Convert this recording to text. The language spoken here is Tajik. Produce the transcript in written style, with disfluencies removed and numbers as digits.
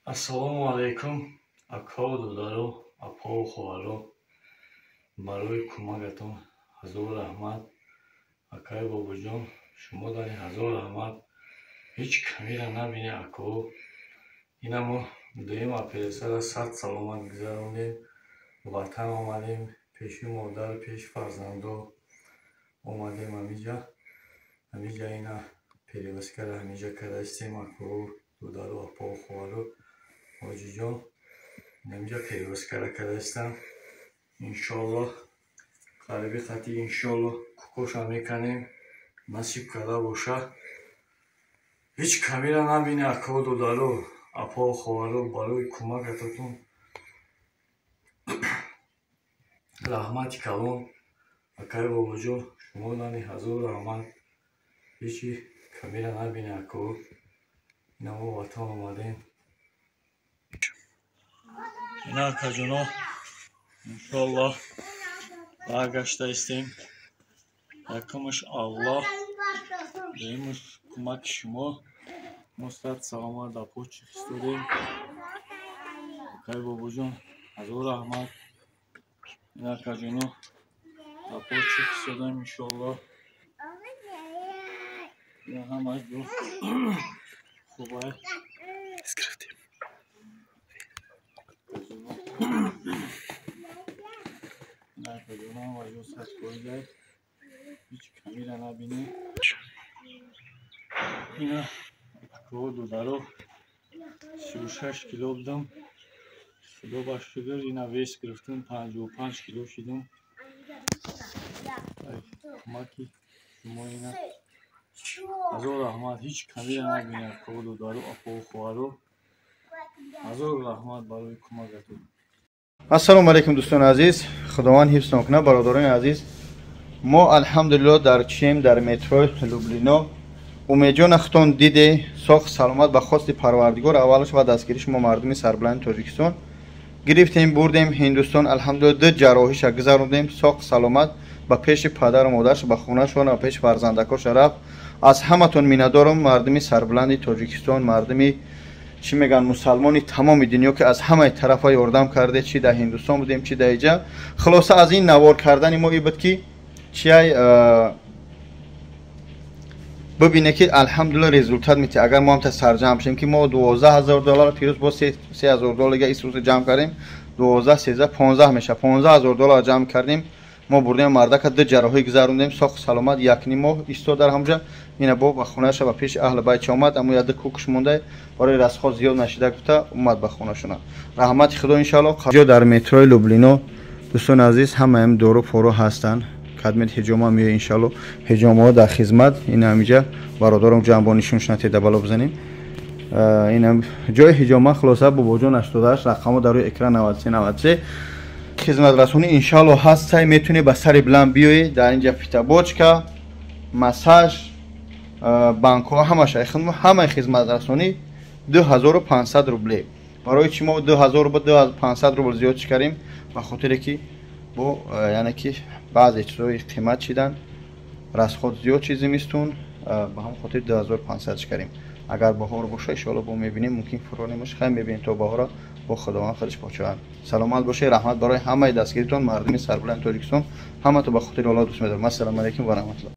Ассалому алайкум, акао додару, апао хоҳаро. Барои кӯмагатон ҳазор раҳмат. Акаи бобоҷон, шумо дани ҳазор раҳмат. Ҳеҷ камиро набини акао. Ина мо дуюм оператсияро сад саломат гузарондем. Ватан омадем, пеши модар, пеши фарзандо омадем. Ҳамиҷа ина перевозкаро ҳамиҷа кардаистем. Акао додару, апао хоҳаро. Ҳоҷиҷон ҳамиҷа перевозкаро кардаистам. Иншоаллоҳ қариби хати иншоаллоҳ кӯкоша меканем. Насиб карда боша. Ҳеҷ камиро набини акао додару, апао хоҳаро. Барои кӯмагатон раҳмати калон. Акаи бобоҷон, шумо дани ҳазор раҳмат. ҳеҷи камиро набини акао. Ина мо ватан омадем. Ина акаҷоно, иншоаллоҳ баргаштаистем. Якумаш Аллоҳ, дуюмаш кӯмаки шумо. Мо сад саломат ба по чиқистодем. Акаи бобоҷон, ҳазор раҳмат. Ина акаҷоно, ба по чиқистодем иншоаллоҳ. Ина ҳамааш ҷо хубай. Акаҷоно ва ҷо сад коидай. Ҳеҷ камиро набинем. Ина акао додару 36 кило будам. Худо ба шукр, ина вес гирифтам, 55 кило шидам. Кӯмаки шумо ина ҳазор раҳмат. ҳеҷ камиро набинем акао додару, апао хоҳаро. ҳазор раҳмат барои кӯмагатон. ассалому алайкум дӯстони азиз, худованд ҳифзтон кунад. бародарони азиз, мо алҳамдулиллоҳ дар чием, дар метрои Люблино. умедҷона хутон диде соғ саломат ба хости парвардигор. аввалаш ва дастгири шумо мардуми сарбуланди Тоҷикистон гирифтем, бурдем Ҳиндустон. алҳамдулиллоҳ ду ҷарроҳиша гузарондем. соғ саломат ба пеши падару модараш, ба хунашон ва пеши фарзандакоша рафт. аз ҳаматон миннатдорам, мардуми сарбуланди Тоҷикистон, мардуми чӣ мегӯянд мусалмони тамоми дунё, ки аз ҳамаи тарафа ёрдам кардед, чи дар Ҳиндустон будем, чи дар иҷа. хулоса аз ин навор кардани мо ин буд, ки чиай бибине, ки алҳамдулиллоҳ результат мете. агар мо ҳамта сарҷамъ шем, ки мо $12,000 пирӯз бо $3,000 исрӯз ҷамъ кардем. 12, 13, 15 меша. $15,000 ҷамъ кардем. мо бурдем мардака ду ҷарроҳӣ гузарондем. соғ саломат 1 моҳ истод дар ҳамҷа. ина бо ба хонаша ба пеши аҳли байт омад. аммо яда кӯкуш монда, барои расход зиёд нашида гуфта омад ба хонашона. раҳмати худо иншоаллоҳ. ҷо дар метрои Люблино дӯстони азиз, ҳамаам дору фору ҳастанд. кадмет ҳиҷома меояд иншоаллоҳ. ҳиҷомаҳо дар хизмат. ина ҳамиҷа бародарам ҷамъ бо нишоншона теда бало бизанем. ина ҷои ҳиҷома хулоса бобоҷон 88, рақамо дар рӯи экран 93 хизматрасонӣ иншоаллоҳ ҳаст. сай метунӣ ба сари биланд биёӣ. дар инҷа фитобочка, массаж, банкҳо ҳамаша ҳамаи хизматрасонӣ 2500 рубле. барои чӣ мо 2500 рубл зиёд чӣ кардем? ба хотире ки бо яъне ки баъзе чизҳои қимат шидан, расход зиёд чи зимистон, ба ҳамон хотир 2500 чӣ кардем. агар баҳор боша иншоаллоҳ бо мебинем, мумкин фуро немоша, хай мебинем то баҳора. бо худованд худаш почоянд. саломат бошед. раҳмат барои ҳамаи дастгиритон, мардуми сарбуланди Тоҷикистон. ҳаматон ба хотири Аллоҳ дӯст медорам. ассалому алайкум ва раҳматуллоҳ.